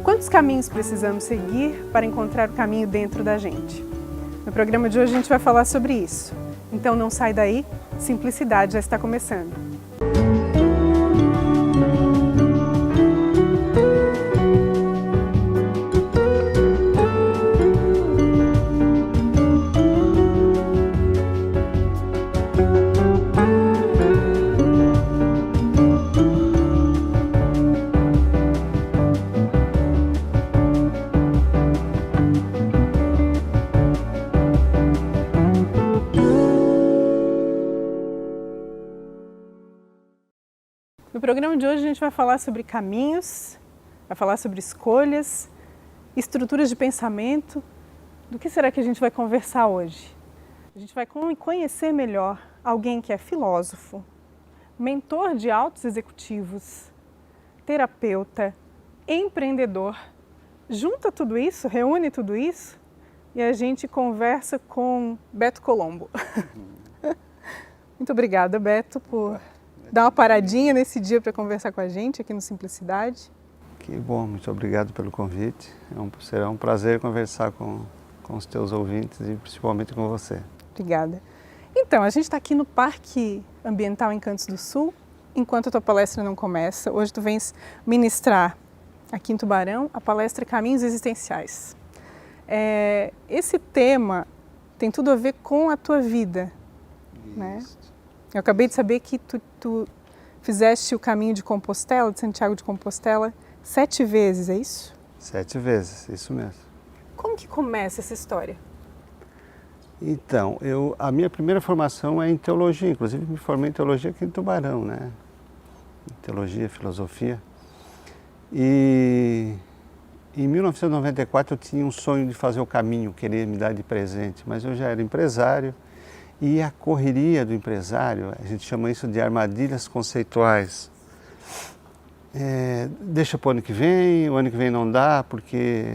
Quantos caminhos precisamos seguir para encontrar o caminho dentro da gente? No programa de hoje a gente vai falar sobre isso. Então não sai daí, Simplicidade já está começando. No programa de hoje a gente vai falar sobre caminhos, vai falar sobre escolhas, estruturas de pensamento. Do que será que a gente vai conversar hoje? A gente vai conhecer melhor alguém que é filósofo, mentor de altos executivos, terapeuta, empreendedor. Junta tudo isso, reúne tudo isso e a gente conversa com Beto Colombo. Muito obrigada, Beto, por dar uma paradinha nesse dia para conversar com a gente aqui no Simplicidade. Que bom, muito obrigado pelo convite. Será um prazer conversar com os teus ouvintes e principalmente com você. Obrigada. Então, a gente está aqui no Parque Ambiental Encantos do Sul, enquanto a tua palestra não começa. Hoje tu vens ministrar aqui em Tubarão a palestra Caminhos Existenciais. Esse tema tem tudo a ver com a tua vida, né? Eu acabei de saber que tu fizeste o caminho de Compostela, de Santiago de Compostela, 7 vezes, é isso? 7 vezes, isso mesmo. Como que começa essa história? Então, a minha primeira formação é em teologia, inclusive me formei em teologia aqui em Tubarão, né? Teologia, filosofia. E em 1994 eu tinha um sonho de fazer o caminho, querer me dar de presente, mas eu já era empresário. E a correria do empresário, a gente chama isso de armadilhas conceituais. Deixa para o ano que vem não dá, porque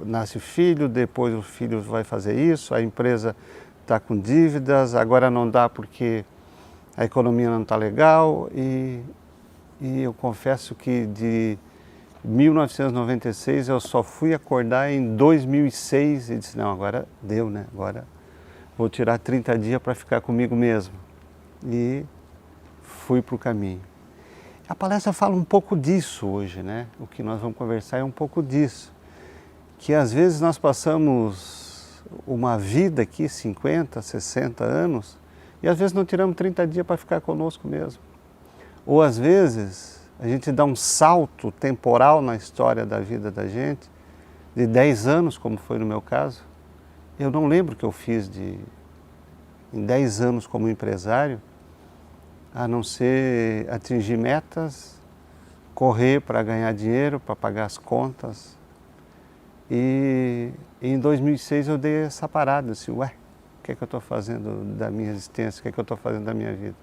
nasce filho, depois o filho vai fazer isso, a empresa está com dívidas, agora não dá porque a economia não está legal. E eu confesso que de 1996 eu só fui acordar em 2006 e disse, não, agora deu, né? Agora vou tirar 30 dias para ficar comigo mesmo. E fui para o caminho. A palestra fala um pouco disso hoje, né? O que nós vamos conversar é um pouco disso. Que às vezes nós passamos uma vida aqui, 50, 60 anos, e às vezes não tiramos 30 dias para ficar conosco mesmo. Ou às vezes a gente dá um salto temporal na história da vida da gente, de 10 anos, como foi no meu caso. Eu não lembro o que eu fiz em 10 anos como empresário, a não ser atingir metas, correr para ganhar dinheiro, para pagar as contas. E em 2006 eu dei essa parada, assim, ué, o que é que eu estou fazendo da minha existência, o que é que eu estou fazendo da minha vida?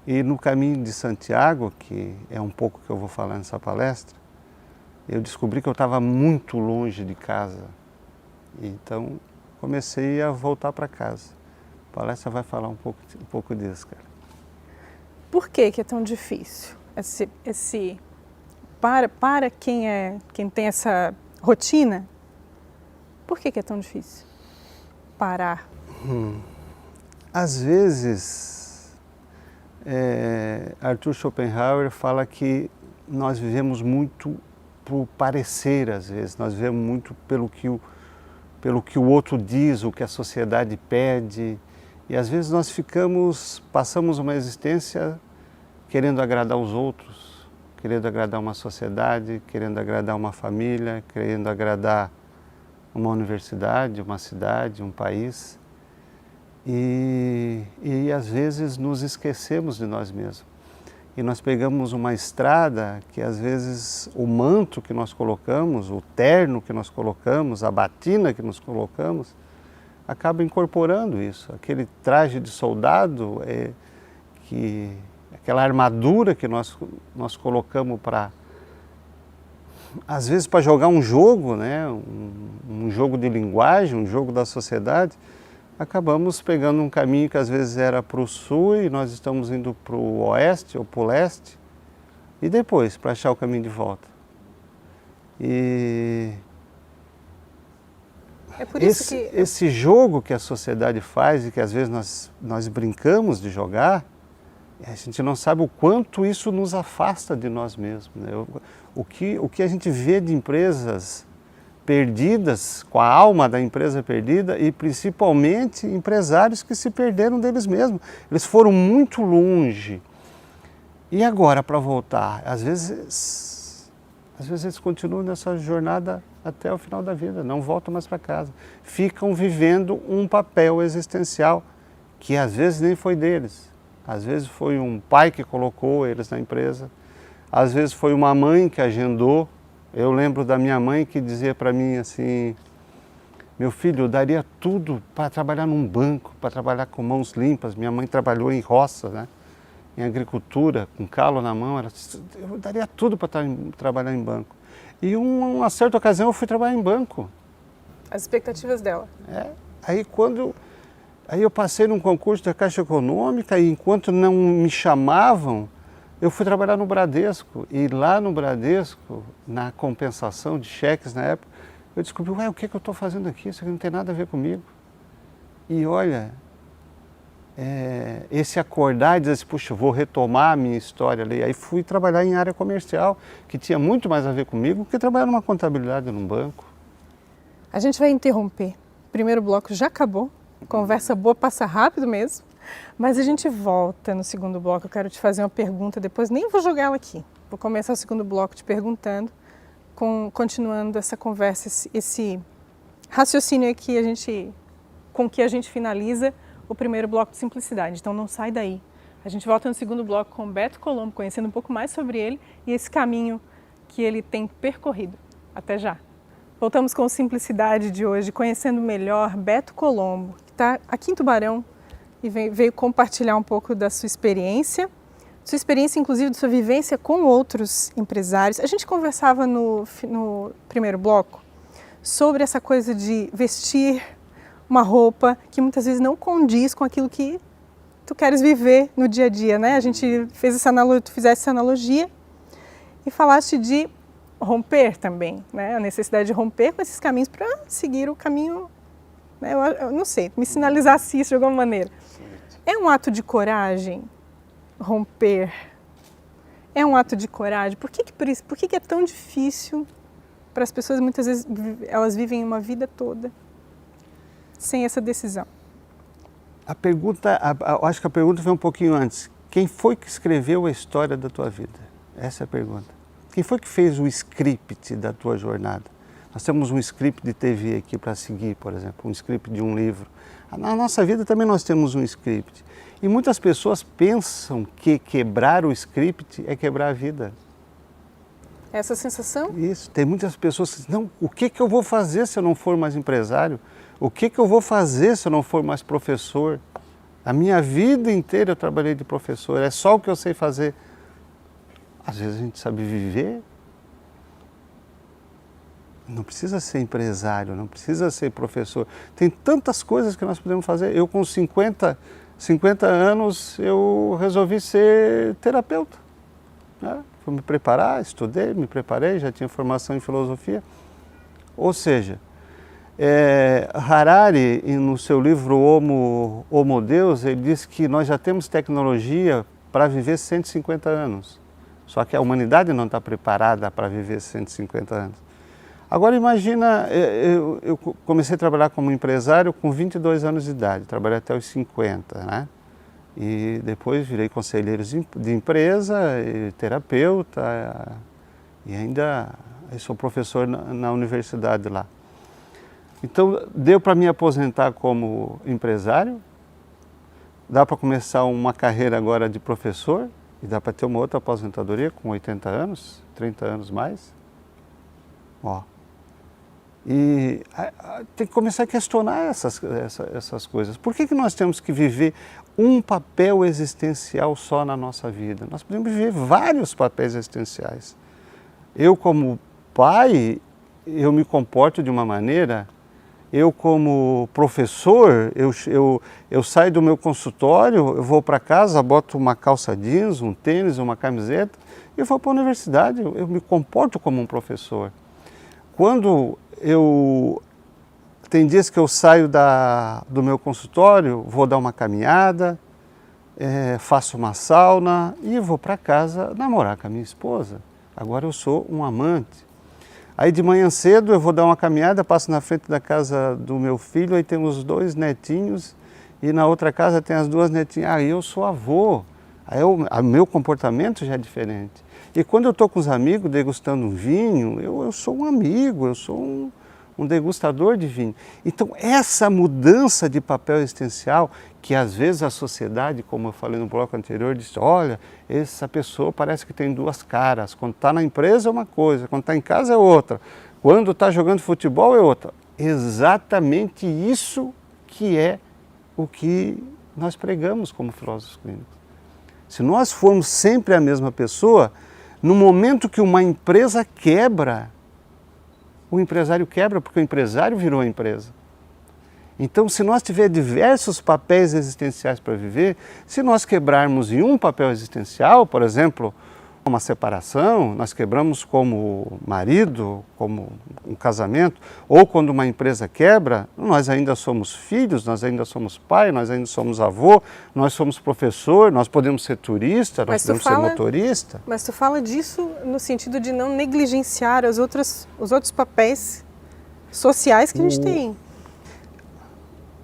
E no caminho de Santiago, que é um pouco que eu vou falar nessa palestra, eu descobri que eu estava muito longe de casa. Então, comecei a voltar para casa. A palestra vai falar um pouco disso, cara. Por que é tão difícil? Para quem tem essa rotina, por que é tão difícil parar? Às vezes, Arthur Schopenhauer fala que nós vivemos muito por parecer, às vezes. Nós vivemos muito pelo que o outro diz, o que a sociedade pede. E às vezes nós passamos uma existência querendo agradar os outros, querendo agradar uma sociedade, querendo agradar uma família, querendo agradar uma universidade, uma cidade, um país. E às vezes nos esquecemos de nós mesmos. E nós pegamos uma estrada que às vezes o manto que nós colocamos, o terno que nós colocamos, a batina que nós colocamos, acaba incorporando isso. Aquele traje de soldado, aquela armadura que nós colocamos para, às vezes, para jogar um jogo, né? Um jogo de linguagem, um jogo da sociedade, acabamos pegando um caminho que às vezes era para o sul e nós estamos indo para o oeste ou para o leste, E depois, para achar o caminho de volta? E é por isso esse jogo que a sociedade faz e que às vezes nós brincamos de jogar, a gente não sabe o quanto isso nos afasta de nós mesmos, né? O que a gente vê de empresas perdidas, com a alma da empresa perdida, e principalmente empresários que se perderam deles mesmos. Eles foram muito longe. E agora para voltar? Às vezes eles continuam nessa jornada até o final da vida, não voltam mais para casa. Ficam vivendo um papel existencial que às vezes nem foi deles. Às vezes foi um pai que colocou eles na empresa, às vezes foi uma mãe que agendou. Eu lembro da minha mãe que dizia para mim assim: meu filho, eu daria tudo para trabalhar num banco, para trabalhar com mãos limpas. Minha mãe trabalhou em roça, né? Em agricultura, com calo na mão. Eu daria tudo para trabalhar em banco. E uma certa ocasião eu fui trabalhar em banco. As expectativas dela. Aí eu passei num concurso da Caixa Econômica e enquanto não me chamavam, eu fui trabalhar no Bradesco. E lá no Bradesco, na compensação de cheques na época, eu descobri, o que eu estou fazendo aqui? Isso aqui não tem nada a ver comigo. E olha, esse acordar e dizer assim, puxa, vou retomar a minha história ali. Aí fui trabalhar em área comercial, que tinha muito mais a ver comigo que trabalhar numa contabilidade num banco. A gente vai interromper. O primeiro bloco já acabou. Conversa boa passa rápido mesmo. Mas a gente volta no segundo bloco. Eu quero te fazer uma pergunta, depois nem vou jogar ela aqui. Vou começar o segundo bloco te perguntando, continuando essa conversa, esse raciocínio aqui com que a gente finaliza o primeiro bloco de Simplicidade. Então não sai daí. A gente volta no segundo bloco com Beto Colombo, conhecendo um pouco mais sobre ele e esse caminho que ele tem percorrido. Até já. Voltamos com o Simplicidade de hoje, conhecendo melhor Beto Colombo, que está aqui em Tubarão e veio compartilhar um pouco da sua experiência inclusive de sua vivência com outros empresários. A gente conversava no primeiro bloco sobre essa coisa de vestir uma roupa que muitas vezes não condiz com aquilo que tu queres viver no dia a dia, né? A gente fez tu fizeste essa analogia e falaste de romper também, né? A necessidade de romper com esses caminhos para seguir o caminho, né? Eu não sei, me sinalizasse isso de alguma maneira. É um ato de coragem romper? É um ato de coragem? Por que é tão difícil para as pessoas? Muitas vezes elas vivem uma vida toda sem essa decisão. Eu acho que a pergunta foi um pouquinho antes. Quem foi que escreveu a história da tua vida? Essa é a pergunta. Quem foi que fez o script da tua jornada? Nós temos um script de TV aqui para seguir, por exemplo, um script de um livro. Na nossa vida também nós temos um script. E muitas pessoas pensam que quebrar o script é quebrar a vida. Essa sensação? Isso. Tem muitas pessoas que dizem, não, o que eu vou fazer se eu não for mais empresário? O que eu vou fazer se eu não for mais professor? A minha vida inteira eu trabalhei de professor, é só o que eu sei fazer. Às vezes a gente sabe viver. Não precisa ser empresário, não precisa ser professor. Tem tantas coisas que nós podemos fazer. Eu com 50 anos eu resolvi ser terapeuta. Né? Fui me preparar, estudei, me preparei, já tinha formação em filosofia. Ou seja, Harari, no seu livro Homo Deus, ele diz que nós já temos tecnologia para viver 150 anos. Só que a humanidade não está preparada para viver 150 anos. Agora imagina, eu comecei a trabalhar como empresário com 22 anos de idade, trabalhei até os 50, né? E depois virei conselheiro de empresa, e terapeuta, e ainda sou professor na universidade lá. Então, deu para me aposentar como empresário, dá para começar uma carreira agora de professor, e dá para ter uma outra aposentadoria com 80 anos, 30 anos mais. Ó. E tem que começar a questionar essas coisas. Por que nós temos que viver um papel existencial só na nossa vida? Nós podemos viver vários papéis existenciais. Eu, como pai, eu me comporto de uma maneira. Eu, como professor, eu saio do meu consultório, eu vou para casa, boto uma calça jeans, um tênis, uma camiseta eu vou para a universidade, eu me comporto como um professor. Quando tem dias que eu saio do meu consultório, vou dar uma caminhada, faço uma sauna e vou para casa namorar com a minha esposa. Agora eu sou um amante. Aí de manhã cedo eu vou dar uma caminhada, passo na frente da casa do meu filho, aí tem os 2 netinhos e na outra casa tem as 2 netinhas. Aí eu sou avô, aí o meu comportamento já é diferente. E quando eu estou com os amigos degustando um vinho, eu sou um amigo, eu sou um degustador de vinho. Então essa mudança de papel existencial, que às vezes a sociedade, como eu falei no bloco anterior, diz, olha, essa pessoa parece que tem 2 caras, quando está na empresa é uma coisa, quando está em casa é outra, quando está jogando futebol é outra. Exatamente isso que é o que nós pregamos como filósofos clínicos. Se nós formos sempre a mesma pessoa, no momento que uma empresa quebra, o empresário quebra porque o empresário virou a empresa. Então, se nós tivermos diversos papéis existenciais para viver, se nós quebrarmos em um papel existencial, por exemplo, uma separação, nós quebramos como marido, como um casamento, ou quando uma empresa quebra, nós ainda somos filhos, nós ainda somos pai, nós ainda somos avô, nós somos professor, nós podemos ser turista, nós podemos ser motorista. Mas tu fala disso no sentido de não negligenciar os outros papéis sociais que a gente tem.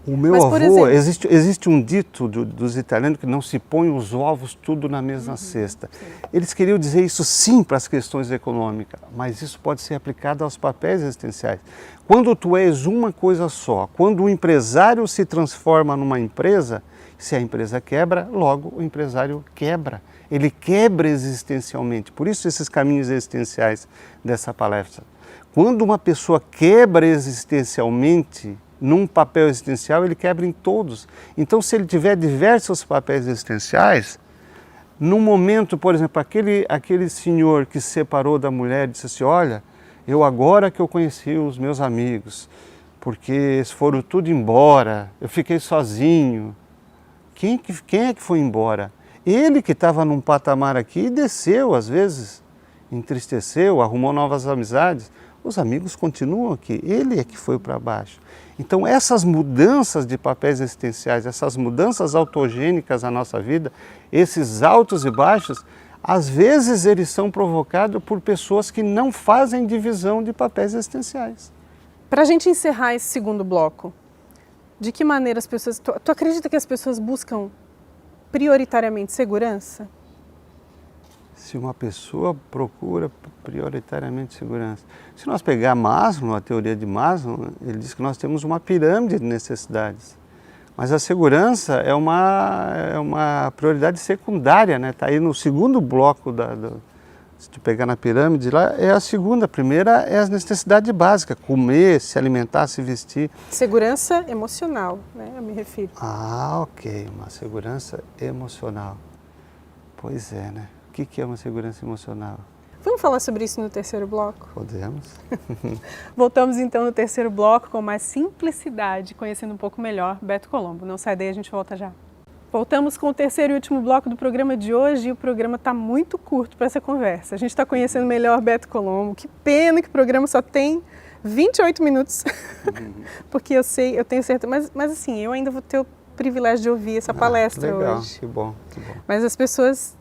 O meu avô, existe um dito dos italianos que não se põe os ovos tudo na mesma cesta. Sim. Eles queriam dizer isso sim para as questões econômicas, mas isso pode ser aplicado aos papéis existenciais. Quando tu és uma coisa só, quando o empresário se transforma numa empresa, se a empresa quebra, logo o empresário quebra. Ele quebra existencialmente. Por isso esses caminhos existenciais dessa palestra. Quando uma pessoa quebra existencialmente, num papel existencial, ele quebra em todos. Então, se ele tiver diversos papéis existenciais, num momento, por exemplo, aquele senhor que se separou da mulher disse assim, olha, eu agora que eu conheci os meus amigos, porque eles foram tudo embora, eu fiquei sozinho. Quem é que foi embora? Ele que estava num patamar aqui e desceu, às vezes, entristeceu, arrumou novas amizades. Os amigos continuam aqui, ele é que foi para baixo. Então essas mudanças de papéis existenciais, essas mudanças autogênicas na nossa vida, esses altos e baixos, às vezes eles são provocados por pessoas que não fazem divisão de papéis existenciais. Para a gente encerrar esse segundo bloco, de que maneira as pessoas... Tu acredita que as pessoas buscam prioritariamente segurança? Se uma pessoa procura prioritariamente segurança. Se nós pegar Maslow, a teoria de Maslow, ele diz que nós temos uma pirâmide de necessidades. Mas a segurança é uma prioridade secundária, né? Está aí no segundo bloco, se tu pegar na pirâmide, lá é a segunda. A primeira é as necessidades básicas, comer, se alimentar, se vestir. Segurança emocional, né? Eu me refiro. Ah, ok, uma segurança emocional. Pois é, né? O que é uma segurança emocional? Vamos falar sobre isso no terceiro bloco? Podemos. Voltamos então no terceiro bloco com mais simplicidade, conhecendo um pouco melhor Beto Colombo. Não sai daí, a gente volta já. Voltamos com o terceiro e último bloco do programa de hoje e o programa está muito curto para essa conversa. A gente está conhecendo melhor Beto Colombo. Que pena que o programa só tem 28 minutos, porque eu tenho certeza, mas assim, eu ainda vou ter o privilégio de ouvir essa palestra legal, hoje. Que bom, que bom. Mas as pessoas,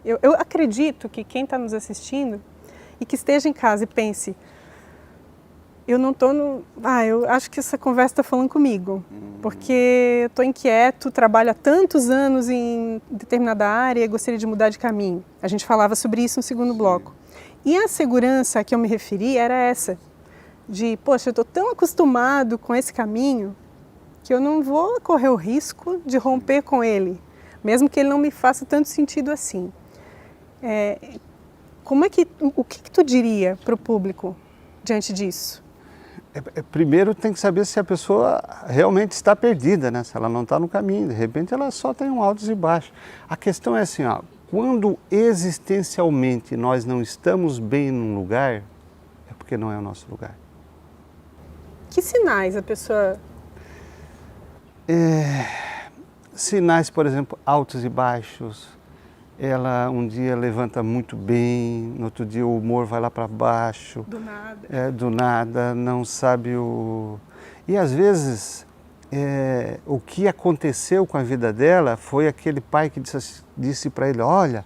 eu acredito que quem está nos assistindo e que esteja em casa e pense, eu não estou eu acho que essa conversa está falando comigo, porque eu estou inquieto, trabalho há tantos anos em determinada área e gostaria de mudar de caminho. A gente falava sobre isso no segundo bloco. E a segurança a que eu me referi era essa, de, poxa, eu estou tão acostumado com esse caminho que eu não vou correr o risco de romper com ele, mesmo que ele não me faça tanto sentido assim. O que tu diria para o público diante disso? Primeiro tem que saber se a pessoa realmente está perdida, né? Se ela não está no caminho, de repente ela só tem um altos e baixos. A questão é assim, quando existencialmente nós não estamos bem num lugar, é porque não é o nosso lugar. Que sinais a pessoa... Sinais, por exemplo, altos e baixos, ela um dia levanta muito bem, no outro dia o humor vai lá para baixo. Do nada. Do nada, não sabe o... E às vezes, o que aconteceu com a vida dela foi aquele pai que disse para ele, olha,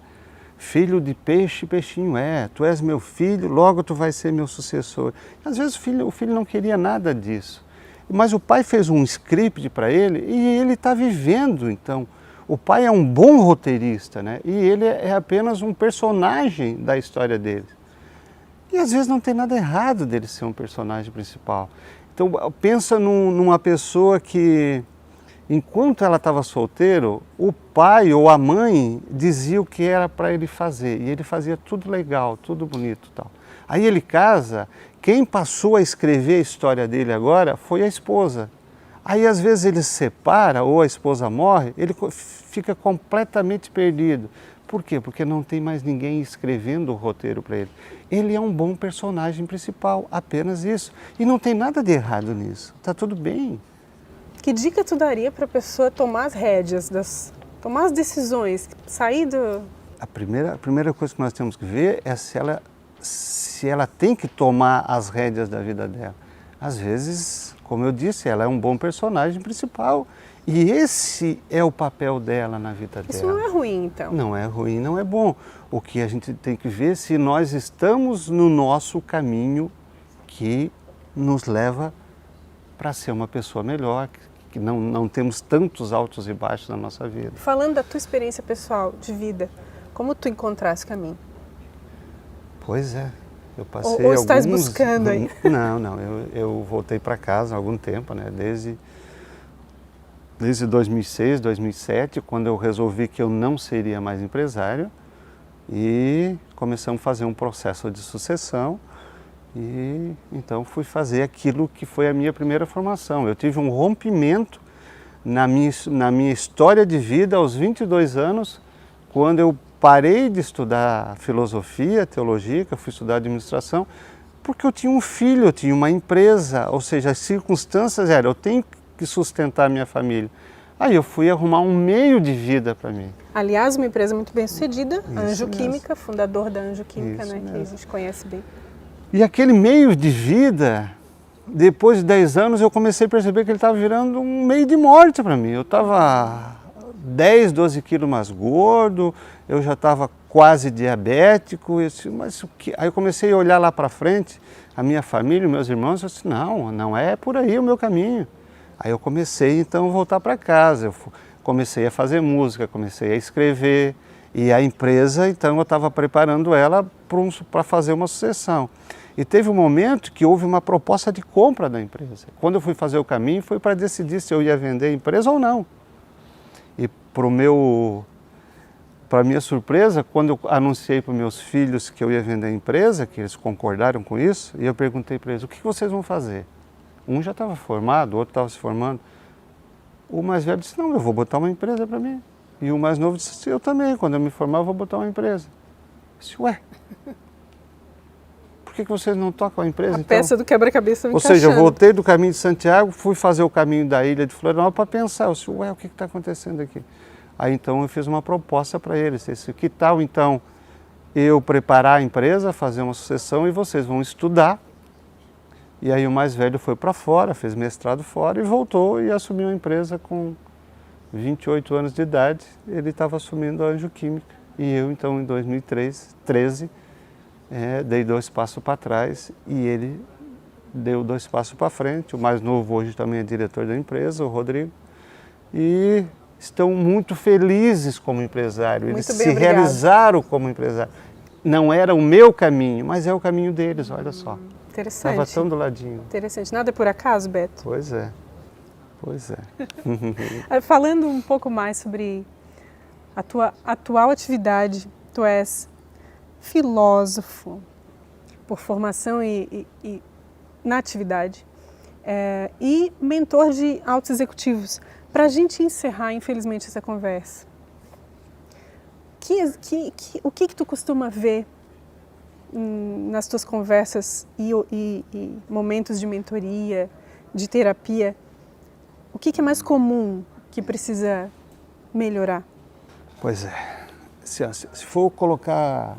filho de peixe, peixinho é, tu és meu filho, logo tu vais ser meu sucessor. Às vezes o filho não queria nada disso, mas o pai fez um script para ele e ele está vivendo, então. O pai é um bom roteirista, né? E ele é apenas um personagem da história dele. E às vezes não tem nada errado dele ser um personagem principal. Então pensa numa pessoa que, enquanto ela estava solteiro, o pai ou a mãe dizia o que era para ele fazer. E ele fazia tudo legal, tudo bonito e tal. Aí ele casa, quem passou a escrever a história dele agora foi a esposa. Aí às vezes ele se separa ou a esposa morre, ele fica completamente perdido. Por quê? Porque não tem mais ninguém escrevendo o roteiro para ele. Ele é um bom personagem principal, apenas isso. E não tem nada de errado nisso, está tudo bem. Que dica tu daria para a pessoa tomar as rédeas, tomar as decisões, sair do... A primeira coisa que nós temos que ver é se ela tem que tomar as rédeas da vida dela. Às vezes, como eu disse, ela é um bom personagem principal e esse é o papel dela na vida dela. Isso não é ruim, então? Não é ruim, não é bom. O que a gente tem que ver é se nós estamos no nosso caminho que nos leva para ser uma pessoa melhor, que não temos tantos altos e baixos na nossa vida. Falando da tua experiência pessoal de vida, como tu encontraste esse caminho? Pois é. Eu passei ou estás buscando aí? Não, eu voltei para casa há algum tempo, né? Desde 2006, 2007, quando eu resolvi que eu não seria mais empresário e começamos a fazer um processo de sucessão e então fui fazer aquilo que foi a minha primeira formação. Eu tive um rompimento na minha história de vida aos 22 anos, quando eu parei de estudar filosofia, teologia, que eu fui estudar administração, porque eu tinha um filho, eu tinha uma empresa, ou seja, as circunstâncias eram, eu tenho que sustentar a minha família. Aí eu fui arrumar um meio de vida para mim. Aliás, uma empresa muito bem sucedida, Anjo mesmo. Química, fundador da Anjo Química, Isso né, que a mesmo. gente conhece bem. E aquele meio de vida, depois de 10 anos, eu comecei a perceber que ele estava virando um meio de morte para mim. Eu estava 10, 12 quilos mais gordo, eu já estava quase diabético, mas o que? Aí eu comecei a olhar lá para frente, a minha família, meus irmãos, eu disse, não é por aí o meu caminho. Aí eu comecei então a voltar para casa, eu comecei a fazer música, comecei a escrever, e a empresa, então eu estava preparando ela para fazer uma sucessão. E teve um momento que houve uma proposta de compra da empresa. Quando eu fui fazer o caminho, foi para decidir se eu ia vender a empresa ou não. E para minha surpresa, quando eu anunciei para meus filhos que eu ia vender a empresa, que eles concordaram com isso, e eu perguntei para eles, o que vocês vão fazer? Um já estava formado, o outro estava se formando. O mais velho disse, não, eu vou botar uma empresa para mim. E o mais novo disse, eu também, quando eu me formar eu vou botar uma empresa. Eu disse, ué, por que vocês não tocam a empresa? A peça do quebra-cabeça Ou seja, eu voltei do caminho de Santiago, fui fazer o caminho da ilha de Florianópolis para pensar, eu disse, ué, o que está acontecendo aqui? Aí então eu fiz uma proposta para eles, disse, que tal então eu preparar a empresa, fazer uma sucessão e vocês vão estudar. E aí o mais velho foi para fora, fez mestrado fora e voltou e assumiu a empresa com 28 anos de idade. Ele estava assumindo a Anjo Química. E eu então em 2013 dei 2 passos para trás e ele deu 2 passos para frente. O mais novo hoje também é diretor da empresa, o Rodrigo. E estão muito felizes como empresário. Eles se realizaram como empresário. Não era o meu caminho, mas é o caminho deles, olha só. Interessante. Estava tão do ladinho. Interessante. Nada é por acaso, Beto? Pois é. Falando um pouco mais sobre a tua atual atividade, tu és filósofo por formação e na atividade e mentor de altos executivos. Para a gente encerrar, infelizmente, essa conversa, o que tu costuma ver nas tuas conversas e momentos de mentoria, de terapia? O que é mais comum que precisa melhorar? Pois se for colocar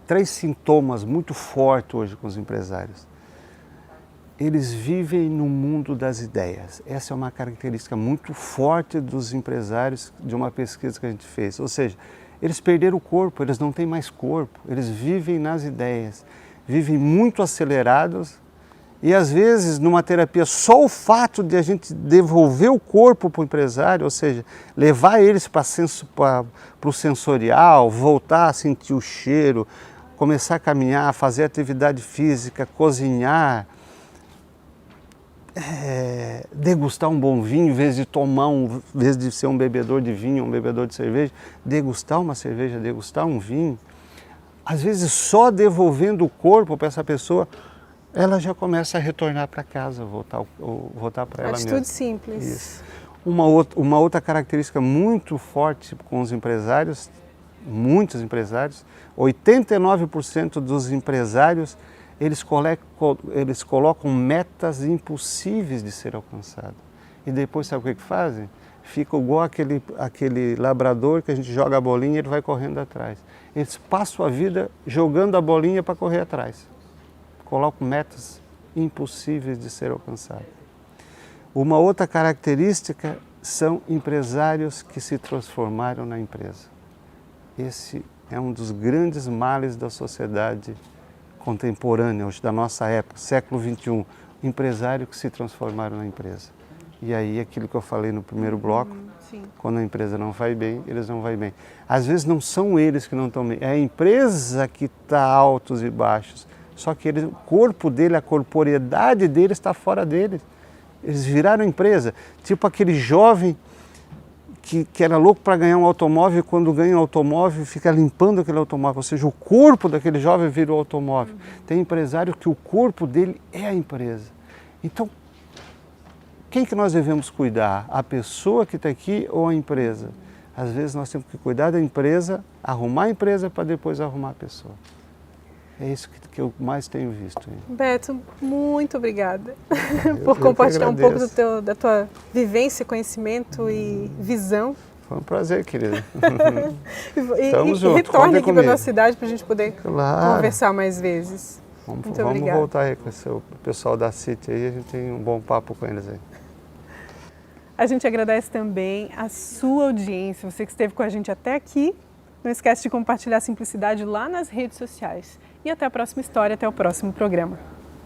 3 sintomas muito fortes hoje com os empresários, eles vivem no mundo das ideias. Essa é uma característica muito forte dos empresários de uma pesquisa que a gente fez. Ou seja, eles perderam o corpo, eles não têm mais corpo, eles vivem nas ideias, vivem muito acelerados e às vezes numa terapia só o fato de a gente devolver o corpo para o empresário, ou seja, levar eles para o sensorial, voltar a sentir o cheiro, começar a caminhar, fazer atividade física, cozinhar, degustar um bom vinho, em vez de ser um bebedor de vinho, um bebedor de cerveja, degustar uma cerveja, degustar um vinho. Às vezes só devolvendo o corpo para essa pessoa, ela já começa a retornar para casa, voltar para ela mesma. Atitude simples. Isso. Uma outra característica muito forte com os empresários, muitos empresários, 89% dos empresários, eles colocam metas impossíveis de ser alcançadas. E depois sabe o que fazem? Fica igual aquele labrador que a gente joga a bolinha e ele vai correndo atrás. Eles passam a vida jogando a bolinha para correr atrás. Colocam metas impossíveis de ser alcançadas. Uma outra característica são empresários que se transformaram na empresa. Esse é um dos grandes males da sociedade contemporânea, hoje, da nossa época, século XXI, empresários que se transformaram na empresa. E aí, aquilo que eu falei no primeiro bloco, quando a empresa não vai bem, eles não vão bem. Às vezes não são eles que não estão bem, é a empresa que está altos e baixos, só que o corpo dele, a corporeidade dele está fora deles. Eles viraram empresa, tipo aquele jovem que era louco para ganhar um automóvel e quando ganha um automóvel fica limpando aquele automóvel, ou seja, o corpo daquele jovem virou automóvel. Tem empresário que o corpo dele é a empresa. Então, quem que nós devemos cuidar? A pessoa que está aqui ou a empresa? Às vezes nós temos que cuidar da empresa, arrumar a empresa para depois arrumar a pessoa. É isso que eu mais tenho visto. Beto, muito obrigada por compartilhar um pouco da tua vivência, conhecimento e visão. Foi um prazer, querida. Estamos juntos. Retorne aqui para a nossa cidade para a gente poder conversar mais vezes. Muito obrigada. Vamos voltar aí com o pessoal da City aí, a gente tem um bom papo com eles aí. A gente agradece também a sua audiência, você que esteve com a gente até aqui. Não esquece de compartilhar a Simplicidade lá nas redes sociais. E até a próxima história, até o próximo programa.